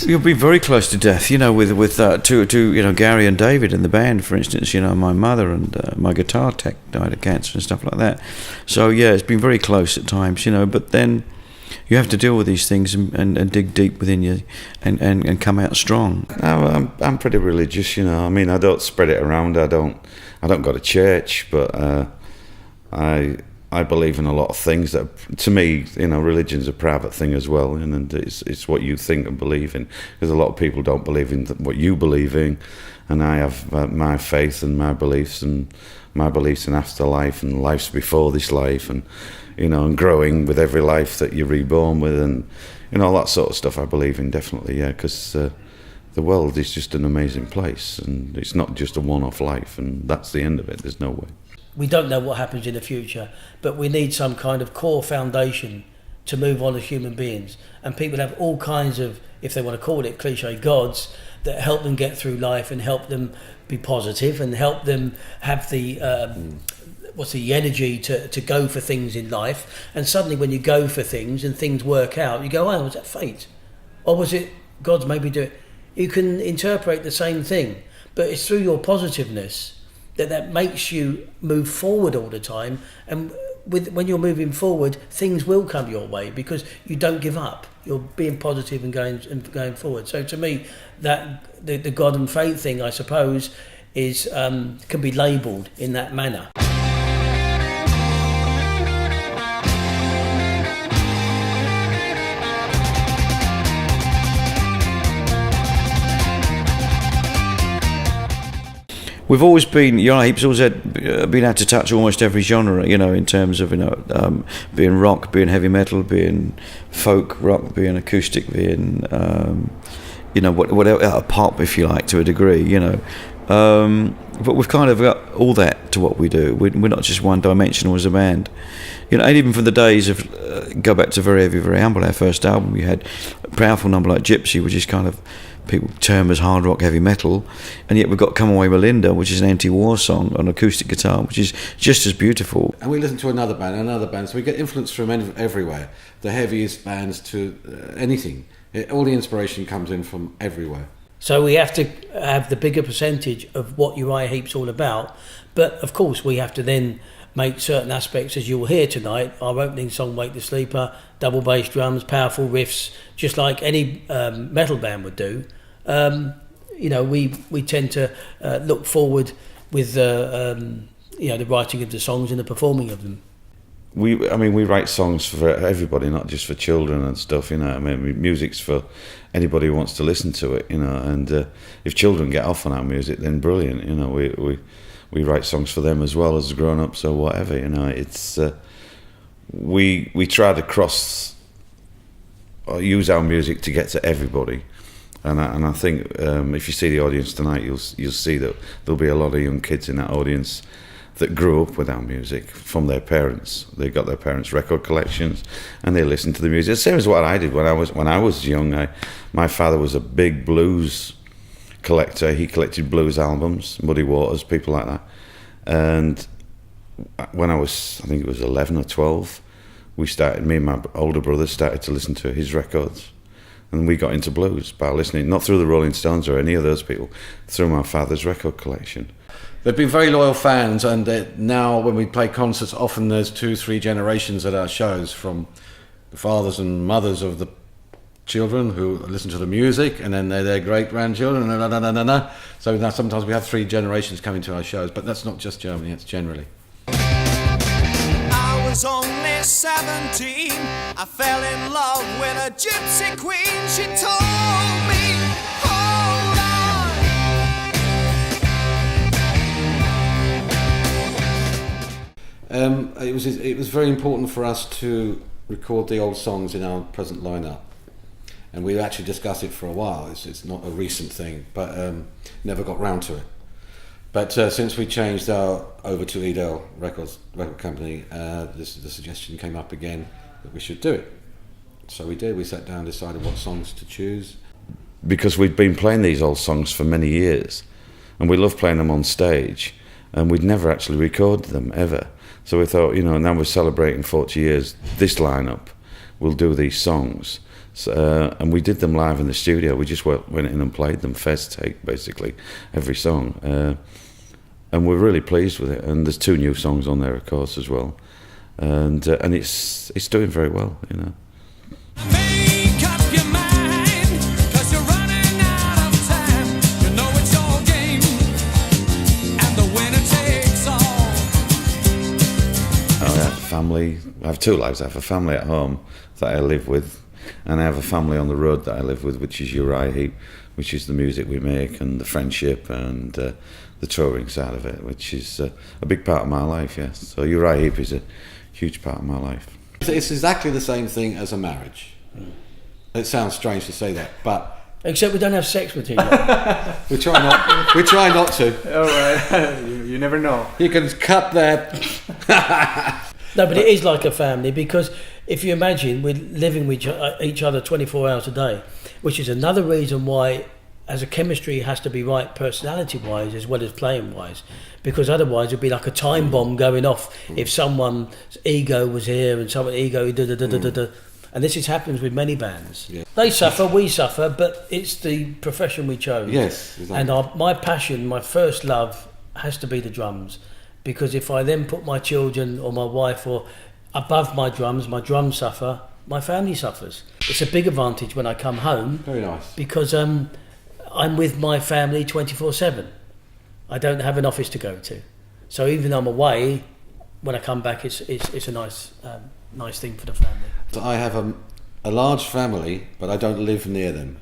You'll be very close to death, with Gary and David in the band, for instance. My mother and my guitar tech died of cancer and stuff like that. So yeah, it's been very close at times, but then you have to deal with these things and dig deep within you and come out strong. No, I'm pretty religious, I mean, I don't spread it around. I don't go to church, but I believe in a lot of things that, to me, religion's a private thing as well, and it's what you think and believe in. Because a lot of people don't believe in what you believe in, and I have my faith and my beliefs in afterlife and lives before this life, and and growing with every life that you're reborn with, and all that sort of stuff. I believe in, definitely, yeah, because the world is just an amazing place, and it's not just a one-off life, and that's the end of it. There's no way. We don't know what happens in the future, but we need some kind of core foundation to move on as human beings. And people have all kinds of, if they want to call it cliche, gods that help them get through life and help them be positive and help them have the energy to go for things in life. And suddenly when you go for things and things work out, you go, oh, was that fate? Or was it God's maybe do it? You can interpret the same thing, but it's through your positiveness that makes you move forward all the time. And when you're moving forward, things will come your way because you don't give up. You're being positive and going forward. So to me, that the God and faith thing, I suppose, is can be labelled in that manner. We've always been, Uriah Heep's always been able to touch almost every genre, in terms of, being rock, being heavy metal, being folk rock, being acoustic, being, whatever, pop, if you like, to a degree, But we've kind of got all that to what we do. We're not just one-dimensional as a band. And even from the days of, go back to Very Heavy, Very Humble, our first album, we had a powerful number like Gypsy, which is kind of, people term as hard rock, heavy metal, and yet we've got Come Away Melinda, which is an anti-war song on acoustic guitar, which is just as beautiful. And we listen to another band, so we get influence from everywhere, the heaviest bands to anything. All the inspiration comes in from everywhere. So we have to have the bigger percentage of what Uriah Heep's all about, but of course we have to then make certain aspects, as you'll hear tonight, our opening song, Wake the Sleeper, double bass drums, powerful riffs, just like any metal band would do. We tend to look forward with the writing of the songs and the performing of them. We write songs for everybody, not just for children and stuff, music's for anybody who wants to listen to it, and if children get off on our music, then brilliant, we write songs for them as well as grown-ups or whatever, it's we try to use our music to get to everybody, and I think if you see the audience tonight, you'll see that there'll be a lot of young kids in that audience that grew up with our music from their parents. They got their parents' record collections and they listened to the music. The same as what I did when I was young. My father was a big blues collector. He collected blues albums, Muddy Waters, people like that. And when I think it was 11 or 12, me and my older brother started to listen to his records. And we got into blues by listening, not through the Rolling Stones or any of those people, through my father's record collection. They've been very loyal fans, and now when we play concerts, often there's 2-3 generations at our shows, from the fathers and mothers of the children who listen to the music, and then their great-grandchildren, so now sometimes we have 3 generations coming to our shows, but that's not just Germany, it's generally. I was only 17, I fell in love with a gypsy queen. She told me, hold on. It was very important for us to record the old songs in our present lineup, and we actually discussed it for a while. It's not a recent thing, but never got round to it. But since we changed over to Edel record company, the suggestion came up again that we should do it. So we did. We sat down, decided what songs to choose. Because we'd been playing these old songs for many years, and we loved playing them on stage, and we'd never actually recorded them ever. So we thought, now we're celebrating 40 years, this lineup, we'll do these songs. So, and we did them live in the studio. We just went in and played them fez take, basically, every song. And we're really pleased with it. And there's 2 new songs on there, of course, as well. And it's doing very well, you know. Make up your mind, 'cause you're running out of time. You know it's your game, and the winner takes all. I have a family. I have 2 lives. I have a family at home that I live with, and I have a family on the road that I live with, which is Uriah Heep, which is the music we make and the friendship and the touring side of it, which is a big part of my life, yes. So Uriah Heep is a huge part of my life. It's exactly the same thing as a marriage. It sounds strange to say that, but Except we don't have sex with each other. we try not. We try not to. All right, you never know. You can cut that. No, but it is like a family, because if you imagine we're living with each other 24 hours a day, which is another reason why, as a chemistry, has to be right personality-wise as well as playing-wise, because otherwise it'd be like a time bomb going off if someone's ego was here and someone's ego da-da-da-da-da-da. And this happens with many bands. Yeah. They suffer, we suffer, but it's the profession we chose. Yes, exactly. And my passion, my first love, has to be the drums, because if I then put my children or my wife or above my drums suffer, my family suffers. It's a big advantage when I come home. Very nice. Because I'm with my family 24/7. I don't have an office to go to, so even though I'm away, when I come back, it's a nice thing for the family. So I have a large family, but I don't live near them,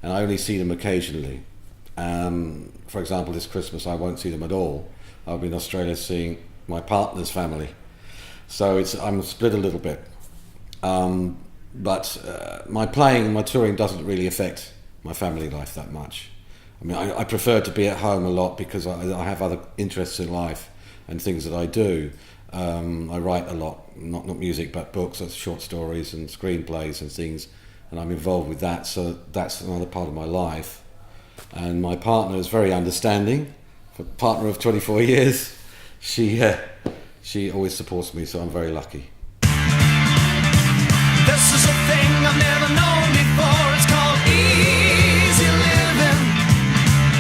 and I only see them occasionally. For example, this Christmas I won't see them at all. I'll be in Australia seeing my partner's family, so I'm split a little bit. But my playing, my touring doesn't really affect my family life that much. I mean, I prefer to be at home a lot because I have other interests in life and things that I do. I write a lot, not music, but books, short stories and screenplays and things, and I'm involved with that, so that's another part of my life. And my partner is very understanding, a partner of 24 years. She always supports me, so I'm very lucky. This is a thing I've never known before. It's called easy living.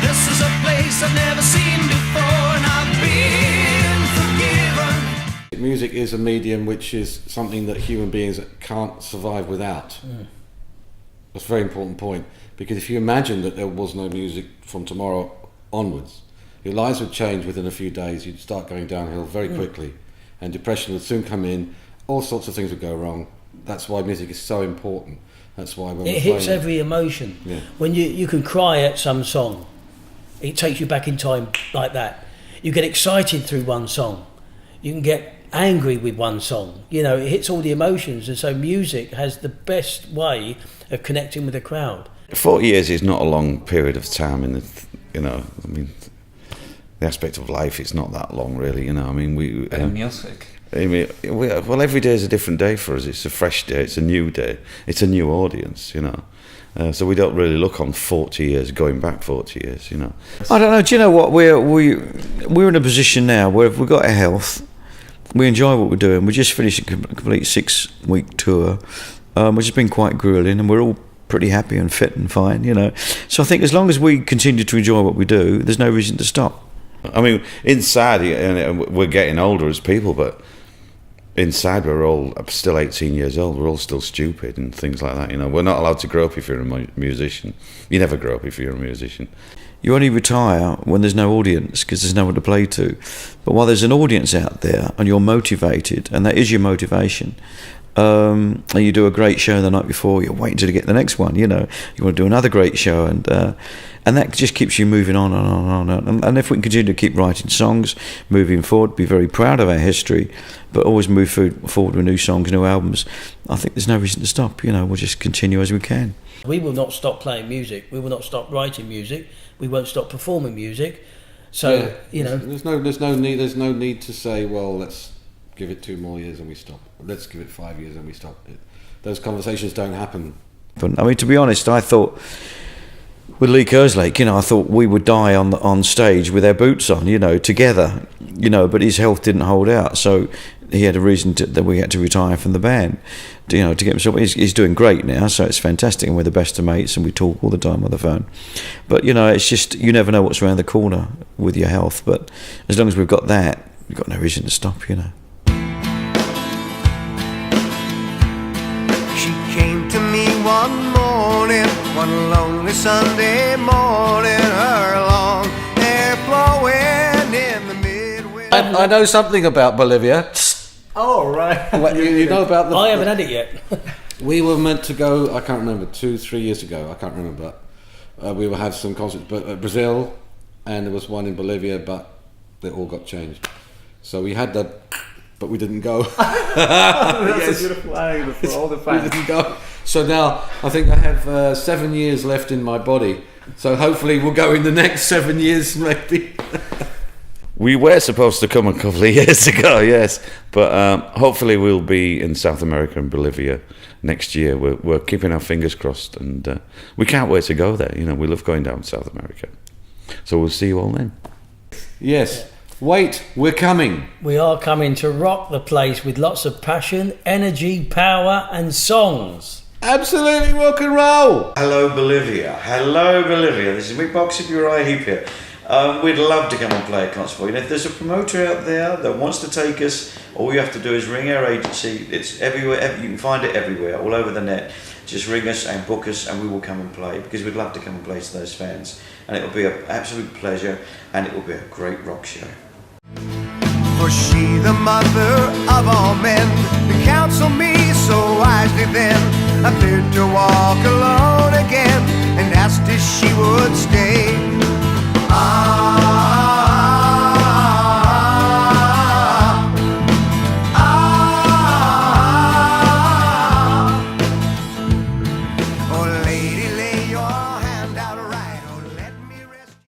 This is a place I've never seen before, and I've been forgiven. Music is a medium which is something that human beings can't survive without. That's a very important point, because if you imagine that there was no music from tomorrow onwards, your lives would change within a few days. You'd start going downhill very quickly, and depression would soon come in. All sorts of things would go wrong. That's why music is so important. That's why when It hits every emotion. Yeah. When you can cry at some song, it takes you back in time like that. You get excited through one song. You can get angry with one song. You know, it hits all the emotions, and so music has the best way of connecting with a crowd. 40 years is not a long period of time in the, I mean, the aspect of life, it's not that long really, I mean, Music. well, every day is a different day for us. It's a fresh day, it's a new day, it's a new audience, so we don't really look on 40 years, going back 40 years, I don't know. Do you know what? We're in a position now where if we've got our health, we enjoy what we're doing. We just finished a complete 6-week tour, which has been quite grueling, and we're all pretty happy and fit and fine, So I think as long as we continue to enjoy what we do, there's no reason to stop. I mean, inside, we're getting older as people, but inside we're all still 18 years old. We're all still stupid and things like that. We're not allowed to grow up if you're a musician. You never grow up if you're a musician. You only retire when there's no audience, because there's no one to play to. But while there's an audience out there and you're motivated, and that is your motivation, and you do a great show the night before, you're waiting to get the next one, you want to do another great show, and that just keeps you moving on and on and on. And if we can continue to keep writing songs, moving forward, be very proud of our history, but always move forward with new songs, new albums, I think there's no reason to stop. We'll just continue as we can. We will not stop playing music. We will not stop writing music. We won't stop performing music. So there's no need to say, well, let's give it 2 more years and we stop. Let's give it 5 years and we stop. Those conversations don't happen. But I mean, to be honest, I thought with Lee Kerslake, I thought we would die on stage with our boots on, together, but his health didn't hold out. So he had a reason that we had to retire from the band, to get himself. He's doing great now, so it's fantastic, and we're the best of mates, and we talk all the time on the phone. But it's just, you never know what's around the corner with your health. But as long as we've got that, we've got no reason to stop. She came to me one morning, one lonely Sunday morning, her long hair flowing in the midway. I know something about Bolivia. Oh, right. You know about the... I haven't had it yet. We were meant to go, I can't remember, 2-3 years ago, I can't remember. We had some concerts, but Brazil, and there was one in Bolivia, but they all got changed. So we had that, but we didn't go. That's a beautiful line for all the We fans. didn't go. So now I think I have 7 years left in my body. So hopefully we'll go in the next 7 years, maybe. We were supposed to come a couple of years ago, yes, but hopefully we'll be in South America and Bolivia next year. We're keeping our fingers crossed, and we can't wait to go there. We love going down to South America. So we'll see you all then. Yes. Wait, we're coming. We are coming to rock the place with lots of passion, energy, power and songs. Absolutely rock and roll. Hello, Bolivia. Hello, Bolivia. This is Anniversary of Uriah Heep here. We'd love to come and play a concert for you. And if there's a promoter out there that wants to take us, all you have to do is ring our agency. It's everywhere. You can find it everywhere, all over the net. Just ring us and book us, and we will come and play, because we'd love to come and play to those fans. And it will be an absolute pleasure, and it will be a great rock show. For she, the mother of all men, to counsel me so wisely then, I feared to walk alone again, and asked if she would stay.